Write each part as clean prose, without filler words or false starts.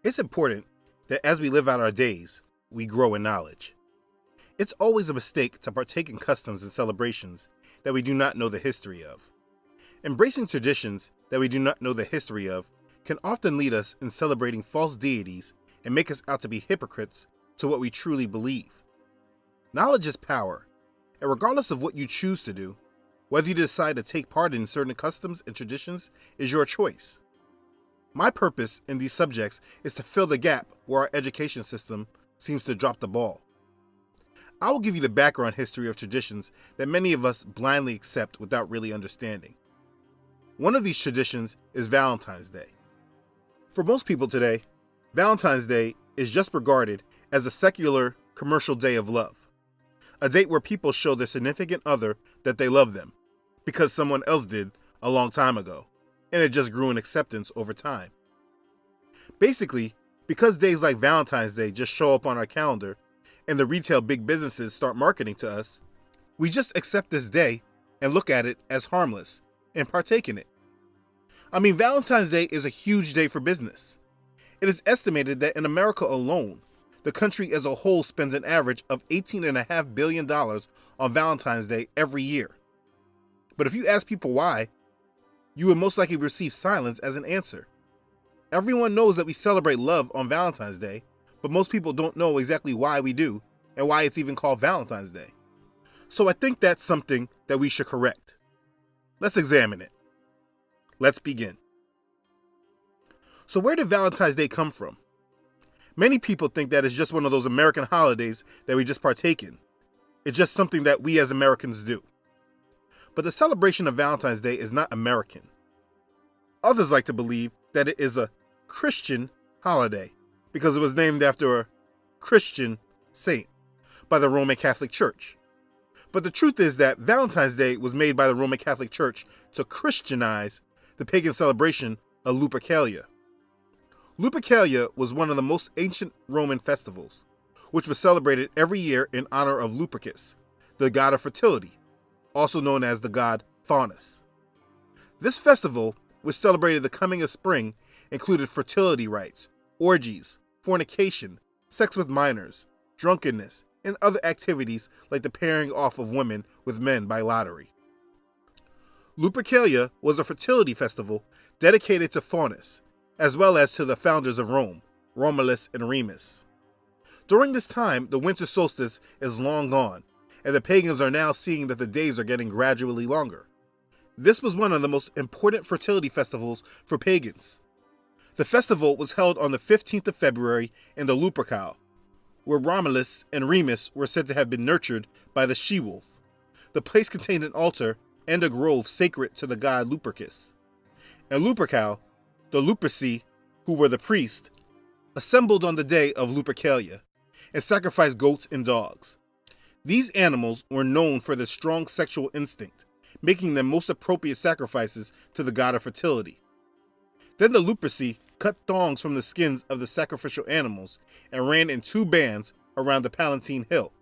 It's important that as we live out our days, we grow in knowledge. It's always a mistake to partake in customs and celebrations that we do not know the history of. Embracing traditions that we do not know the history of can often lead us in celebrating false deities and make us out to be hypocrites to what we truly believe. Knowledge is power, and regardless of what you choose to do, whether you decide to take part in certain customs and traditions is your choice. My purpose in these subjects is to fill the gap where our education system seems to drop the ball. I will give you the background history of traditions that many of us blindly accept without really understanding. One of these traditions is Valentine's Day. For most people today, Valentine's Day is just regarded as a secular, commercial day of love. A date where people show their significant other that they love them, because someone else did a long time ago, and it just grew in acceptance over time. Basically, because days like Valentine's Day just show up on our calendar, and the retail big businesses start marketing to us, we just accept this day and look at it as harmless and partake in it. I mean, Valentine's Day is a huge day for business. It is estimated that in America alone, the country as a whole spends an average of $18.5 billion on Valentine's Day every year. But if you ask people why, you would most likely receive silence as an answer. Everyone knows that we celebrate love on Valentine's Day, but most people don't know exactly why we do and why it's even called Valentine's Day. So I think that's something that we should correct. Let's examine it. Let's begin. So where did Valentine's Day come from? Many people think that it's just one of those American holidays that we just partake in. It's just something that we as Americans do. But the celebration of Valentine's Day is not American. Others like to believe that it is a Christian holiday because it was named after a Christian saint by the Roman Catholic Church. But the truth is that Valentine's Day was made by the Roman Catholic Church to Christianize the pagan celebration of Lupercalia. Lupercalia was one of the most ancient Roman festivals, which was celebrated every year in honor of Lupercus, the god of fertility, also known as the god Faunus. This festival, which celebrated the coming of spring, included fertility rites, orgies, fornication, sex with minors, drunkenness, and other activities like the pairing off of women with men by lottery. Lupercalia was a fertility festival dedicated to Faunus, as well as to the founders of Rome, Romulus and Remus. During this time, the winter solstice is long gone, and the pagans are now seeing that the days are getting gradually longer. This was one of the most important fertility festivals for pagans. The festival was held on the 15th of February in the Lupercalia, where Romulus and Remus were said to have been nurtured by the she-wolf. The place contained an altar and a grove sacred to the god Lupercus. In Lupercalia, the Luperci, who were the priests, assembled on the day of Lupercalia and sacrificed goats and dogs. These animals were known for their strong sexual instinct, making them most appropriate sacrifices to the god of fertility. Then the Luperci cut thongs from the skins of the sacrificial animals and ran in two bands around the Palatine Hill.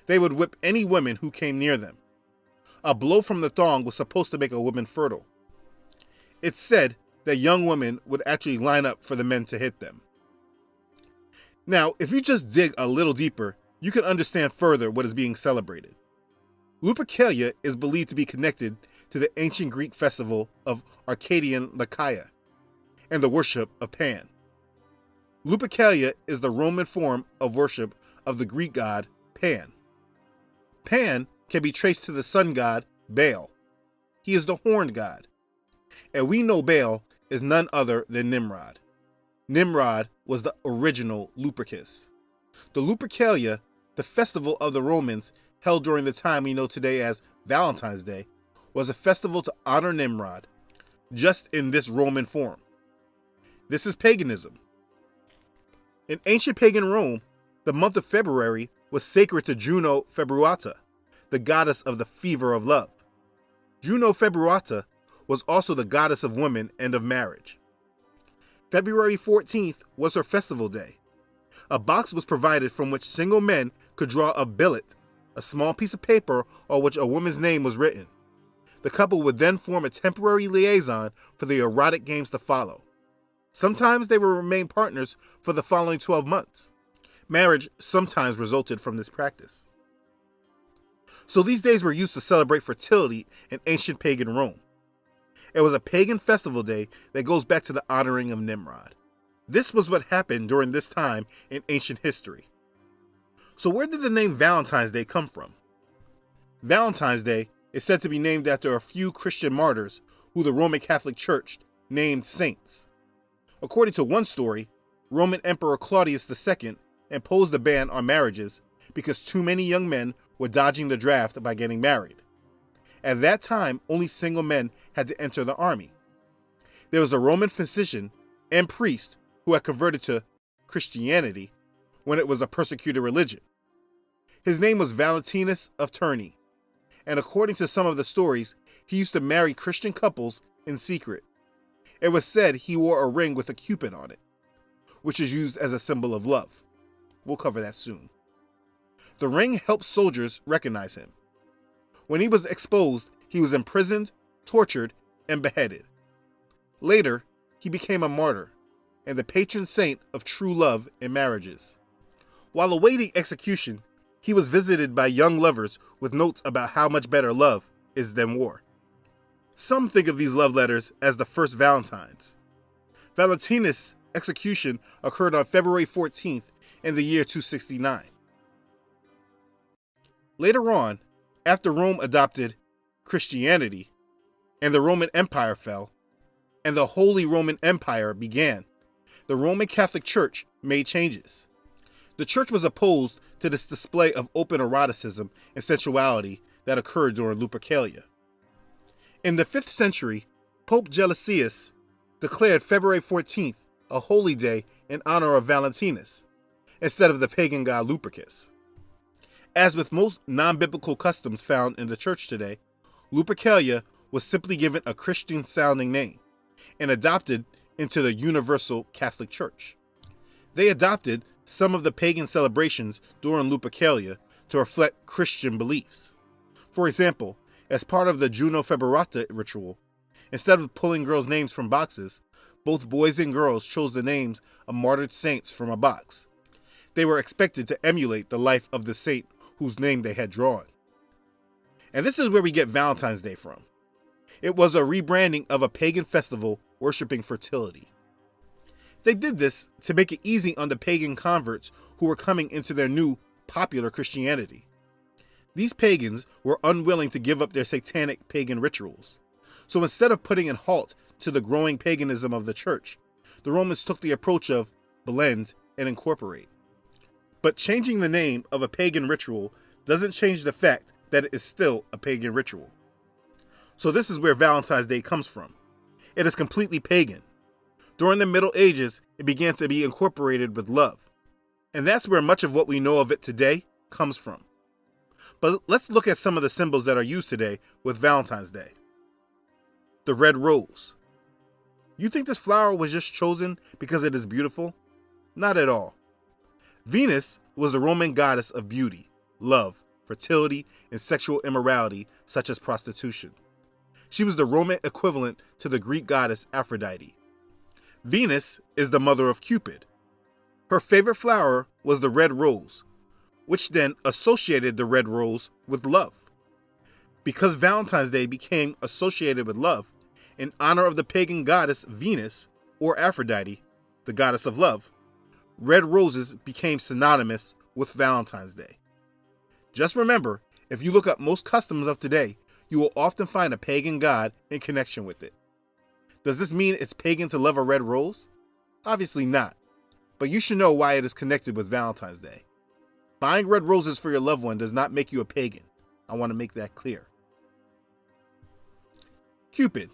They would whip any woman who came near them. A blow from the thong was supposed to make a woman fertile. It's said that young women would actually line up for the men to hit them. Now, if you just dig a little deeper, you can understand further what is being celebrated. Lupercalia is believed to be connected to the ancient Greek festival of Arcadian Lycaea and the worship of Pan. Lupercalia is the Roman form of worship of the Greek god Pan. Pan can be traced to the sun god Baal. He is the horned god. And we know Baal is none other than Nimrod. Nimrod was the original Lupercus. The Lupercalia, the festival of the Romans held during the time we know today as Valentine's Day, was a festival to honor Nimrod, just in this Roman form. This is paganism. In ancient pagan Rome, the month of February was sacred to Juno Februata, the goddess of the fever of love. Juno Februata was also the goddess of women and of marriage. February 14th was her festival day. A box was provided from which single men could draw a billet, a small piece of paper on which a woman's name was written. The couple would then form a temporary liaison for the erotic games to follow. Sometimes they would remain partners for the following 12 months. Marriage sometimes resulted from this practice. So these days were used to celebrate fertility in ancient pagan Rome. It was a pagan festival day that goes back to the honoring of Nimrod. This was what happened during this time in ancient history. So where did the name Valentine's Day come from? Valentine's Day is said to be named after a few Christian martyrs who the Roman Catholic Church named saints. According to one story, Roman Emperor Claudius II imposed a ban on marriages because too many young men were dodging the draft by getting married. At that time, only single men had to enter the army. There was a Roman physician and priest who had converted to Christianity when it was a persecuted religion. His name was Valentinius of Terni, and according to some of the stories, he used to marry Christian couples in secret. It was said he wore a ring with a cupid on it, which is used as a symbol of love. We'll cover that soon. The ring helped soldiers recognize him. When he was exposed, he was imprisoned, tortured, and beheaded. Later, he became a martyr and the patron saint of true love in marriages. While awaiting execution, he was visited by young lovers with notes about how much better love is than war. Some think of these love letters as the first Valentines. Valentinus' execution occurred on February 14th in the year 269. Later on, after Rome adopted Christianity and the Roman Empire fell, and the Holy Roman Empire began, the Roman Catholic Church made changes. The church was opposed to this display of open eroticism and sensuality that occurred during Lupercalia. In the 5th century, Pope Gelasius declared February 14th a holy day in honor of Valentinus, instead of the pagan god Lupercus. As with most non-biblical customs found in the church today, Lupercalia was simply given a Christian-sounding name and adopted into the Universal Catholic Church. They adopted some of the pagan celebrations during Lupercalia to reflect Christian beliefs. For example, as part of the Juno Feberata ritual, instead of pulling girls' names from boxes, both boys and girls chose the names of martyred saints from a box. They were expected to emulate the life of the saint whose name they had drawn. And this is where we get Valentine's Day from. It was a rebranding of a pagan festival worshiping fertility. They did this to make it easy on the pagan converts who were coming into their new popular Christianity. These pagans were unwilling to give up their satanic pagan rituals. So instead of putting a halt to the growing paganism of the church, the Romans took the approach of blend and incorporate. But changing the name of a pagan ritual doesn't change the fact that it is still a pagan ritual. So this is where Valentine's Day comes from. It is completely pagan. During the Middle Ages, it began to be incorporated with love. And that's where much of what we know of it today comes from. But let's look at some of the symbols that are used today with Valentine's Day. The red rose. You think this flower was just chosen because it is beautiful? Not at all. Venus was the Roman goddess of beauty, love, fertility, and sexual immorality, such as prostitution. She was the Roman equivalent to the Greek goddess Aphrodite. Venus is the mother of Cupid. Her favorite flower was the red rose, which then associated the red rose with love. Because Valentine's Day became associated with love, in honor of the pagan goddess Venus, or Aphrodite, the goddess of love, red roses became synonymous with Valentine's Day. Just remember, if you look up most customs of today, you will often find a pagan god in connection with it. Does this mean it's pagan to love a red rose? Obviously not, but you should know why it is connected with Valentine's Day. Buying red roses for your loved one does not make you a pagan. I want to make that clear. Cupid.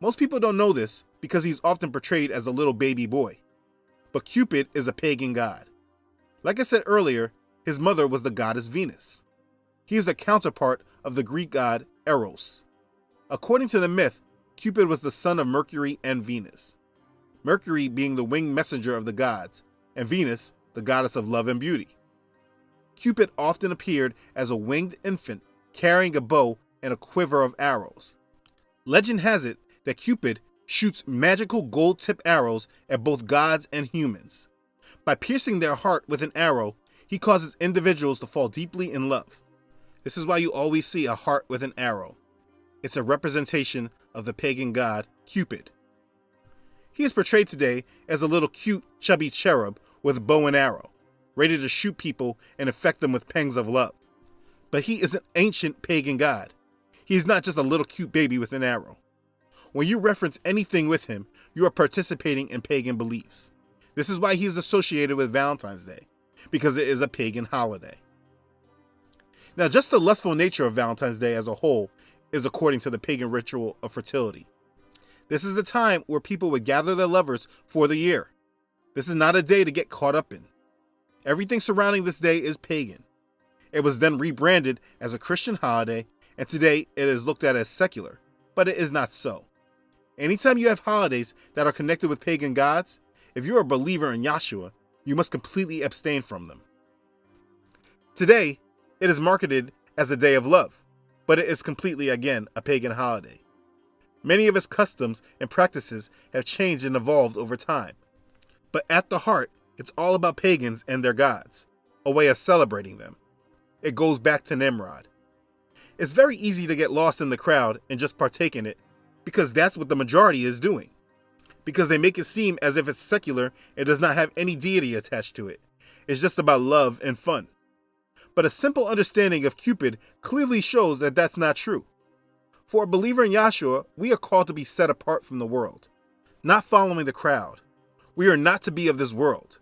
Most people don't know this because he's often portrayed as a little baby boy. But Cupid is a pagan god. Like I said earlier, his mother was the goddess Venus. He is the counterpart of the Greek god Eros. According to the myth, Cupid was the son of Mercury and Venus. Mercury being the winged messenger of the gods, and Venus, the goddess of love and beauty. Cupid often appeared as a winged infant carrying a bow and a quiver of arrows. Legend has it that Cupid shoots magical gold-tipped arrows at both gods and humans. By piercing their heart with an arrow, he causes individuals to fall deeply in love. This is why you always see a heart with an arrow. It's a representation of the pagan god Cupid. He is portrayed today as a little cute, chubby cherub with a bow and arrow, ready to shoot people and infect them with pangs of love. But he is an ancient pagan god. He is not just a little cute baby with an arrow. When you reference anything with him, you are participating in pagan beliefs. This is why he is associated with Valentine's Day, because it is a pagan holiday. Now, just the lustful nature of Valentine's Day as a whole is according to the pagan ritual of fertility. This is the time where people would gather their lovers for the year. This is not a day to get caught up in. Everything surrounding this day is pagan. It was then rebranded as a Christian holiday, and today it is looked at as secular, but it is not so. Anytime you have holidays that are connected with pagan gods, if you're a believer in Yahshua, you must completely abstain from them. Today, it is marketed as a day of love, but it is completely, again, a pagan holiday. Many of its customs and practices have changed and evolved over time. But at the heart, it's all about pagans and their gods, a way of celebrating them. It goes back to Nimrod. It's very easy to get lost in the crowd and just partake in it, because that's what the majority is doing. Because they make it seem as if it's secular and does not have any deity attached to it. It's just about love and fun. But a simple understanding of Cupid clearly shows that that's not true. For a believer in Yahshua, we are called to be set apart from the world, not following the crowd. We are not to be of this world.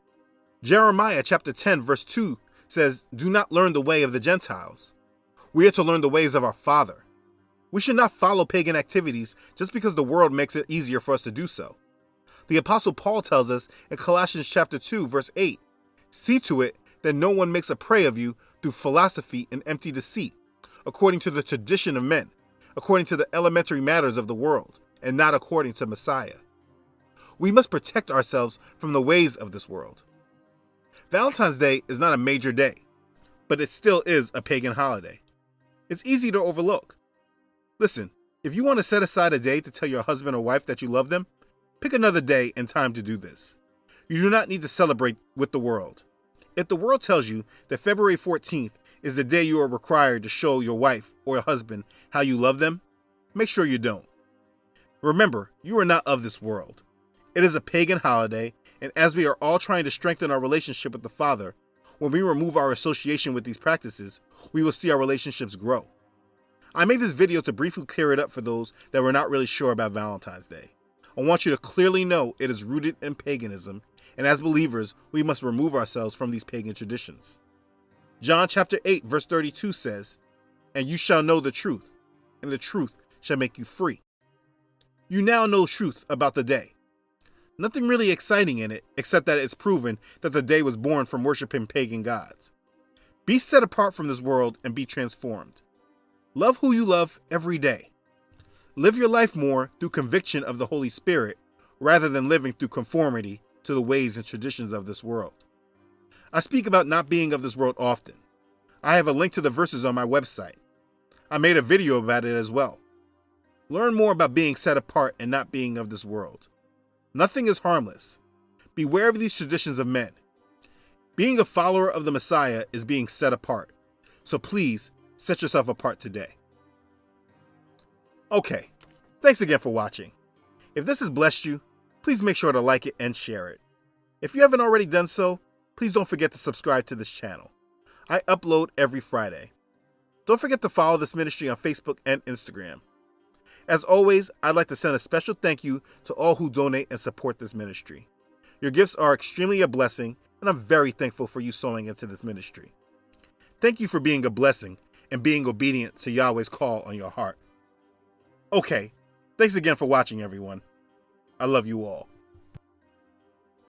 Jeremiah chapter 10 verse 2 says, "Do not learn the way of the Gentiles. We are to learn the ways of our Father." We should not follow pagan activities just because the world makes it easier for us to do so. The Apostle Paul tells us in Colossians chapter 2 verse 8, "See to it that no one makes a prey of you through philosophy and empty deceit, according to the tradition of men, according to the elementary matters of the world, and not according to Messiah." We must protect ourselves from the ways of this world. Valentine's Day is not a major day, but it still is a pagan holiday. It's easy to overlook. Listen, if you want to set aside a day to tell your husband or wife that you love them, pick another day and time to do this. You do not need to celebrate with the world. If the world tells you that February 14th is the day you are required to show your wife or your husband how you love them, make sure you don't. Remember, you are not of this world. It is a pagan holiday, and as we are all trying to strengthen our relationship with the Father, when we remove our association with these practices, we will see our relationships grow. I made this video to briefly clear it up for those that were not really sure about Valentine's Day. I want you to clearly know it is rooted in paganism, and as believers, we must remove ourselves from these pagan traditions. John chapter 8 verse 32 says, "And you shall know the truth, and the truth shall make you free." You now know truth about the day. Nothing really exciting in it, except that it's proven that the day was born from worshiping pagan gods. Be set apart from this world and be transformed. Love who you love every day. Live your life more through conviction of the Holy Spirit, rather than living through conformity to the ways and traditions of this world. I speak about not being of this world often. I have a link to the verses on my website. I made a video about it as well. Learn more about being set apart and not being of this world. Nothing is harmless. Beware of these traditions of men. Being a follower of the Messiah is being set apart. So please, set yourself apart today. Okay, thanks again for watching. If this has blessed you, please make sure to like it and share it. If you haven't already done so, please don't forget to subscribe to this channel. I upload every Friday. Don't forget to follow this ministry on Facebook and Instagram. As always, I'd like to send a special thank you to all who donate and support this ministry. Your gifts are extremely a blessing, and I'm very thankful for you sowing into this ministry. Thank you for being a blessing and being obedient to Yahweh's call on your heart. Okay, thanks again for watching, everyone. I love you all.